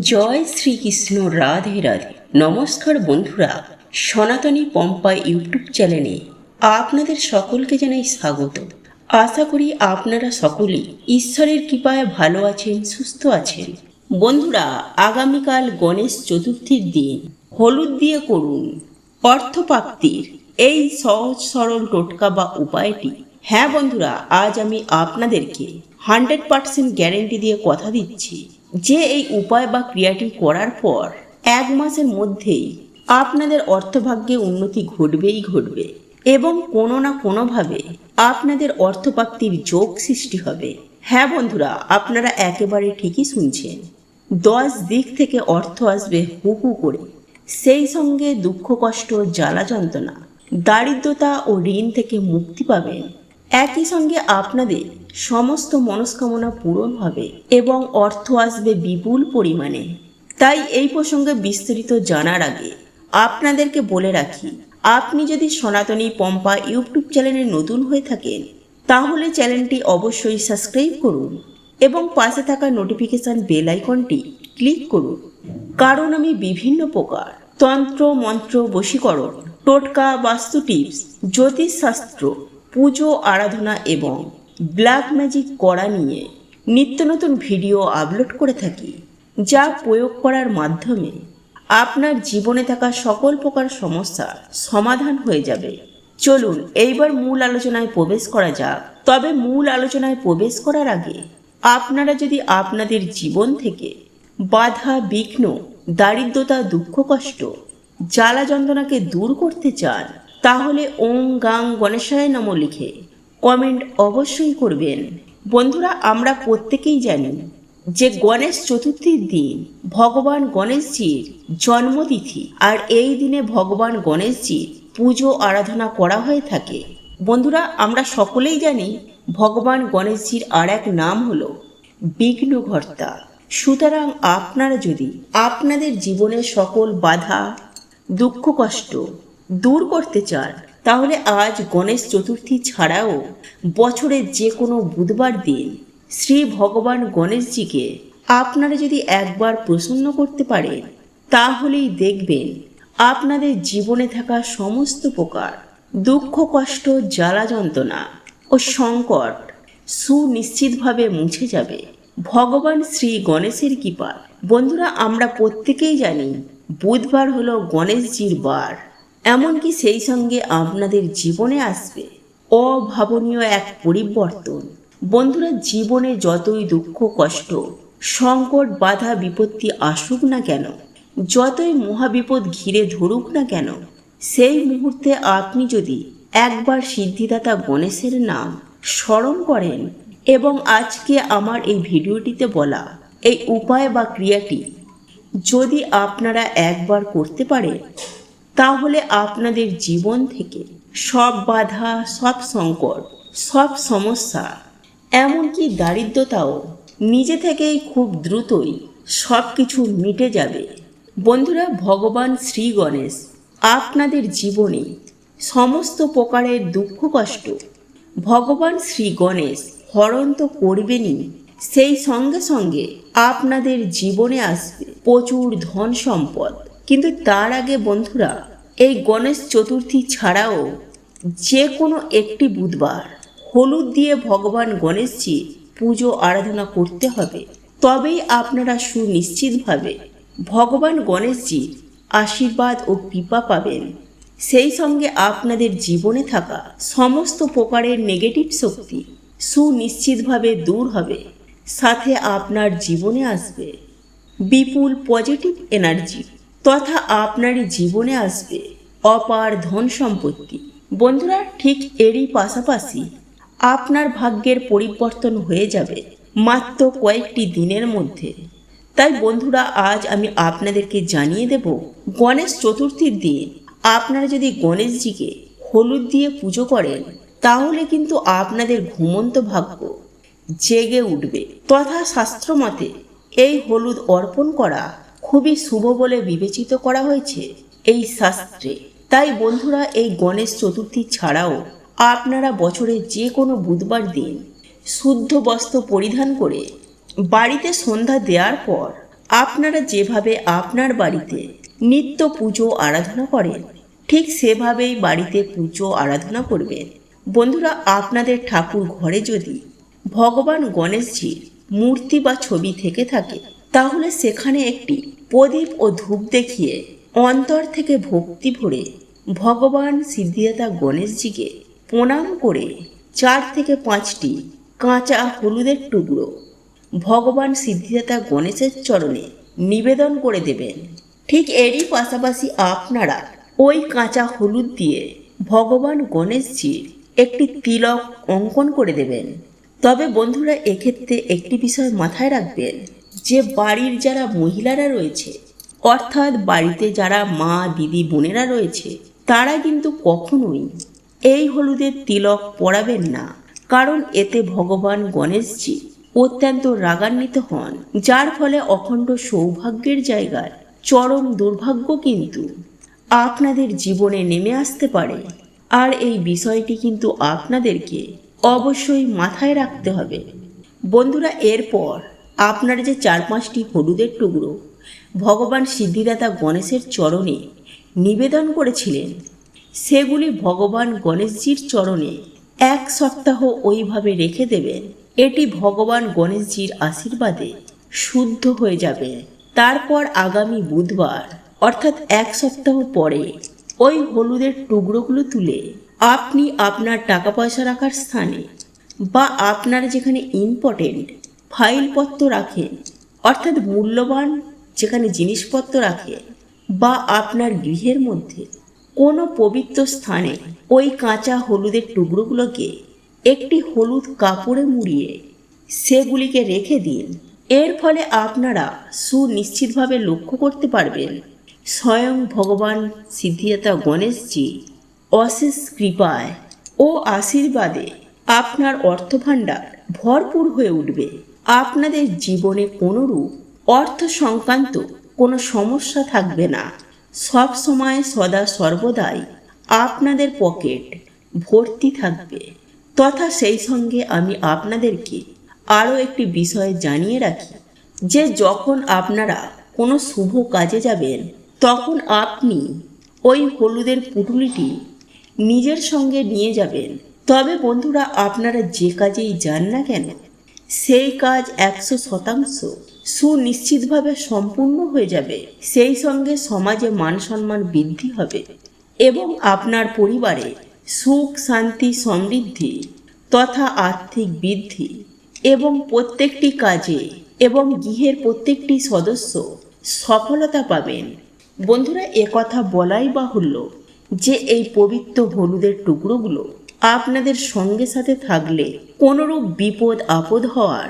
জয় শ্রীকৃষ্ণ, রাধে রাধে। নমস্কার বন্ধুরা, সনাতনী পম্পা ইউটিউব চ্যানেলে আপনাদের সকলকে জানাই স্বাগত। আশা করি আপনারা সকলেই ঈশ্বরের কৃপায় ভালো আছেন, সুস্থ আছেন। বন্ধুরা, আগামীকাল গণেশ চতুর্থীর দিন হলুদ দিয়ে করুন অর্থপ্রাপ্তির এই সহজ সরল টোটকা বা উপায়টি। হ্যাঁ বন্ধুরা, আজ আমি আপনাদেরকে 100% গ্যারেন্টি দিয়ে কথা দিচ্ছি যে এই উপায় বা ক্রিয়াটি করার পর 1 মাসের মধ্যেই আপনাদের অর্থভাগ্যে উন্নতি ঘটবেই ঘটবে এবং কোনো না কোনোভাবে আপনাদের অর্থপ্রাপ্তির যোগ সৃষ্টি হবে। হ্যাঁ বন্ধুরা, আপনারা একেবারে ঠিকই শুনছেন। 10 দিক থেকে অর্থ আসবে হু হু করে, সেই সঙ্গে দুঃখ কষ্ট, জ্বালা যন্ত্রণা, দারিদ্রতা ও ঋণ থেকে মুক্তি পাবেন। একই সঙ্গে আপনাদের সমস্ত মনস্কামনা পূরণ হবে এবং অর্থ আসবে বিপুল পরিমাণে। তাই এই প্রসঙ্গে বিস্তারিত জানার আগে আপনাদেরকে বলে রাখি, আপনি যদি সনাতনী পম্পা ইউটিউব চ্যানেলে নতুন হয়ে থাকেন তাহলে চ্যানেলটি অবশ্যই সাবস্ক্রাইব করুন এবং পাশে থাকা নোটিফিকেশন বেল আইকনটি ক্লিক করুন। কারণ আমি বিভিন্ন প্রকার তন্ত্র মন্ত্র, বশীকরণ, টোটকা, বাস্তু টিপস, জ্যোতিষশাস্ত্র, পুজো আরাধনা এবং ব্ল্যাক ম্যাজিক করা নিয়ে নিত্য নতুন ভিডিও আপলোড করে থাকি, যা প্রয়োগ করার মাধ্যমে আপনার জীবনে থাকা সকল প্রকার সমস্যার সমাধান হয়ে যাবে। চলুন এইবার মূল আলোচনায় প্রবেশ করা যাক। তবে মূল আলোচনায় প্রবেশ করার আগে আপনারা যদি আপনাদের জীবন থেকে বাধা, বিঘ্ন, দারিদ্রতা, দুঃখ কষ্ট, জ্বালা যন্ত্রণাকে দূর করতে চান তাহলে ওং গাং গণেশায় নমঃ লিখে কমেন্ট অবশ্যই করবেন। বন্ধুরা, আমরা প্রত্যেকেই জানি যে গণেশ চতুর্থীর দিন ভগবান গণেশজির জন্মতিথি, আর এই দিনে ভগবান গণেশজির পুজো আরাধনা করা হয়ে থাকে। বন্ধুরা, আমরা সকলেই জানি ভগবান গণেশজির আর এক নাম হলো বিঘ্নহর্তা। সুতরাং আপনারা যদি আপনাদের জীবনের সকল বাধা, দুঃখ কষ্ট দূর করতে চান তাহলে আজ গণেশ চতুর্থী ছাড়াও বছরের যে কোনো বুধবার দিন শ্রী ভগবান গণেশজিকে আপনারা যদি একবার প্রসন্ন করতে পারেন তাহলেই দেখবেন আপনাদের জীবনে থাকা সমস্ত প্রকার দুঃখ কষ্ট, জ্বালা যন্ত্রণা ও সংকট সুনিশ্চিতভাবে মুছে যাবে ভগবান শ্রী গণেশের কৃপা। বন্ধুরা, আমরা প্রত্যেকেই জানি বুধবার হলো গণেশজির বার। এমনকি সেই সঙ্গে আপনাদের জীবনে আসবে অভাবনীয় এক পরিবর্তন। বন্ধুরা, জীবনে যতই দুঃখ কষ্ট, সংকট, বাধা, বিপত্তি আসুক না কেন, যতই মহাবিপদ ঘিরে ধরুক না কেন, সেই মুহূর্তে আপনি যদি একবার সিদ্ধিদাতা গণেশের নাম স্মরণ করেন এবং আজকে আমার এই ভিডিওটিতে বলা এই উপায় বা ক্রিয়াটি যদি আপনারা একবার করতে পারেন তাহলে আপনাদের জীবন থেকে সব বাধা, সব সংকট, সব সমস্যা, এমনকি দারিদ্রতাও নিজে থেকেই খুব দ্রুতই সব কিছু মিটে যাবে। বন্ধুরা, ভগবান শ্রী গণেশ আপনাদের জীবনে সমস্ত প্রকারের দুঃখ কষ্ট ভগবান শ্রী গণেশ হরণ তো করবেনই, সেই সঙ্গে সঙ্গে আপনাদের জীবনে আসবে প্রচুর ধন সম্পদ। কিন্তু তার আগে বন্ধুরা, এই গণেশ চতুর্থী ছাড়াও যে কোনো একটি বুধবার হলুদ দিয়ে ভগবান গণেশজি পুজো আরাধনা করতে হবে। তবেই আপনারা সুনিশ্চিতভাবে ভগবান গণেশজির আশীর্বাদ ও কৃপা পাবেন। সেই সঙ্গে আপনাদের জীবনে থাকা সমস্ত প্রকারের নেগেটিভ শক্তি সুনিশ্চিতভাবে দূর হবে। সাথে আপনার জীবনে আসবে বিপুল পজিটিভ এনার্জি তথা আপনারই জীবনে আসবে অপার ধন সম্পত্তি। বন্ধুরা, ঠিক এরই পাশাপাশি আপনার ভাগ্যের পরিবর্তন হয়ে যাবে মাত্র কয়েকটি দিনের মধ্যে। তাই বন্ধুরা, আজ আমি আপনাদেরকে জানিয়ে দেব গণেশ চতুর্থীর দিন আপনারা যদি গণেশজিকে হলুদ দিয়ে পুজো করেন তাহলে কিন্তু আপনাদের ঘুমন্ত ভাগ্য জেগে উঠবে। তথা শাস্ত্রমতে এই হলুদ অর্পণ করা খুবই শুভ বলে বিবেচিত করা হয়েছে এই শাস্ত্রে। তাই বন্ধুরা, এই গণেশ চতুর্থী ছাড়াও আপনারা বছরের যে কোনো বুধবার দিন শুদ্ধ বস্ত্র পরিধান করে বাড়িতে সন্ধ্যা দেওয়ার পর আপনারা যেভাবে আপনার বাড়িতে নিত্য পুজো আরাধনা করেন, ঠিক সেভাবেই বাড়িতে পুজো আরাধনা করবেন। বন্ধুরা, আপনাদের ঠাকুর ঘরে যদি ভগবান গণেশজির মূর্তি বা ছবি থেকে থাকে, তাহলে সেখানে একটি প্রদীপ ও ধূপ দেখিয়ে অন্তর থেকে ভক্তি ভরে ভগবান সিদ্ধিদাতা গণেশজিকে প্রণাম করে 4 থেকে 5টি কাঁচা হলুদের টুকরো ভগবান সিদ্ধিদাতা গণেশের চরণে নিবেদন করে দেবেন। ঠিক এরই পাশাপাশি আপনারা ওই কাঁচা হলুদ দিয়ে ভগবান গণেশজির একটি তিলক অঙ্কন করে দেবেন। তবে বন্ধুরা, এক্ষেত্রে একটি বিষয় মাথায় রাখবেন যে বাড়ির যারা মহিলারা রয়েছে, অর্থাৎ বাড়িতে যারা মা, দিদি, বোনেরা রয়েছে, তারা কিন্তু কখনোই এই হলুদের তিলক পরাবেন না। কারণ এতে ভগবান গণেশজি অত্যন্ত রাগান্বিত হন, যার ফলে অখণ্ড সৌভাগ্যের জায়গায় চরম দুর্ভাগ্য কিন্তু আপনাদের জীবনে নেমে আসতে পারে। আর এই বিষয়টি কিন্তু আপনাদেরকে অবশ্যই মাথায় রাখতে হবে। বন্ধুরা, এরপর আপনারা যে 4-5টি হলুদের টুকরো ভগবান সিদ্ধিদাতা গণেশের চরণে নিবেদন করেছিলেন, সেগুলি ভগবান গণেশজির চরণে 1 সপ্তাহ ওইভাবে রেখে দেবেন। এটি ভগবান গণেশজির আশীর্বাদে শুদ্ধ হয়ে যাবে। তারপর আগামী বুধবার অর্থাৎ 1 সপ্তাহ পরে ওই হলুদের টুকরোগুলো তুলে আপনি আপনার টাকা পয়সা রাখার স্থানে বা আপনার যেখানে ইম্পর্টেন্ট ফাইলপত্র রাখেন, অর্থাৎ মূল্যবান যেখানে জিনিসপত্র রাখেন, বা আপনার গৃহের মধ্যে কোনো পবিত্র স্থানে ওই কাঁচা হলুদের টুকরোগুলোকে একটি হলুদ কাপড়ে মুড়িয়ে সেগুলিকে রেখে দিন। এর ফলে আপনারা সুনিশ্চিতভাবে লক্ষ্য করতে পারবেন স্বয়ং ভগবান সিদ্ধিদাতা গণেশজি অশেষ কৃপায় ও আশীর্বাদে আপনার অর্থভাণ্ডার ভরপুর হয়ে উঠবে। আপনাদের জীবনে কোনোরূপ অর্থ সংক্রান্ত কোনো সমস্যা থাকবে না। সব সময় সদা সর্বদাই আপনাদের পকেট ভর্তি থাকবে। তথা সেই সঙ্গে আমি আপনাদেরকে আরও একটি বিষয় জানিয়ে রাখি যে যখন আপনারা কোনো শুভ কাজে যাবেন, তখন আপনি ওই হলুদের পুঁটুলিটি নিজের সঙ্গে নিয়ে যাবেন। তবে বন্ধুরা, আপনারা যে কাজেই যান না কেন, সেই কাজ 100% সুনিশ্চিতভাবে সম্পূর্ণ হয়ে যাবে। সেই সঙ্গে সমাজে মান সম্মান বৃদ্ধি হবে এবং আপনার পরিবারে সুখ, শান্তি, সমৃদ্ধি তথা আর্থিক বৃদ্ধি এবং প্রত্যেকটি কাজে এবং গৃহের প্রত্যেকটি সদস্য সফলতা পাবেন। বন্ধুরা, একথা বলাই বাহুল্য যে এই পবিত্র হলুদের টুকরোগুলো আপনাদের সঙ্গে সাথে থাকলে কোনোরূপ বিপদ আপদ হওয়ার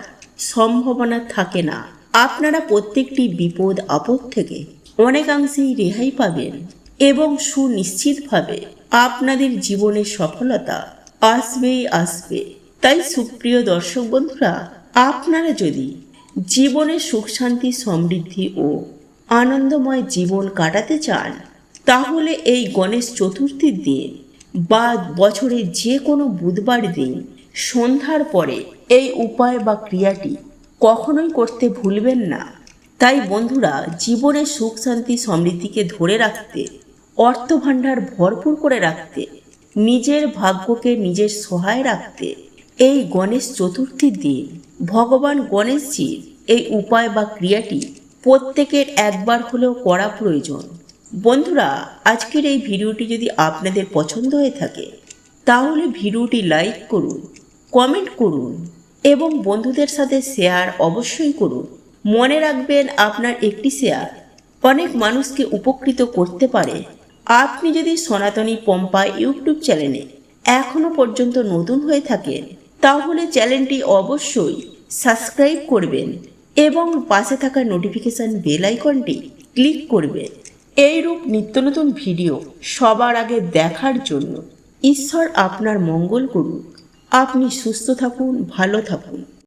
সম্ভাবনা থাকে না। আপনারা প্রত্যেকটি বিপদ আপদ থেকে অনেকাংশেই রেহাই পাবেন এবং সুনিশ্চিতভাবে আপনাদের জীবনে সফলতা আসবেই আসবে। তাই সুপ্রিয় দর্শক বন্ধুরা, আপনারা যদি জীবনে সুখ, শান্তি, সমৃদ্ধি ও আনন্দময় জীবন কাটাতে চান, তাহলে এই গণেশ চতুর্থীর দিন বা বছরে যে কোনো বুধবার দিন সন্ধ্যার পরে এই উপায় বা ক্রিয়াটি কখনোই করতে ভুলবেন না। তাই বন্ধুরা, জীবনে সুখ, শান্তি, সমৃদ্ধিকে ধরে রাখতে, অর্থভাণ্ডার ভরপুর করে রাখতে, নিজের ভাগ্যকে নিজের সহায় রাখতে এই গণেশ চতুর্থীর দিন ভগবান গণেশজির এই উপায় বা ক্রিয়াটি প্রত্যেকের একবার হলেও করা প্রয়োজন। বন্ধুরা, আজকের এই ভিডিওটি যদি আপনাদের পছন্দ হয়ে থাকে, তাহলে ভিডিওটি লাইক করুন, কমেন্ট করুন এবং বন্ধুদের সাথে শেয়ার অবশ্যই করুন। মনে রাখবেন, আপনার একটি শেয়ার অনেক মানুষকে উপকৃত করতে পারে। আপনি যদি সনাতনী পম্পা ইউটিউব চ্যানেলে এখনও পর্যন্ত নতুন হয়ে থাকেন, তাহলে চ্যানেলটি অবশ্যই সাবস্ক্রাইব করবেন এবং পাশে থাকা নোটিফিকেশান বেল আইকনটি ক্লিক করবেন। এইরূপ নিত্য নতুন ভিডিও সবার আগে দেখার জন্য ঈশ্বর আপনার মঙ্গল করুন। আপনি সুস্থ থাকুন, ভালো থাকুন।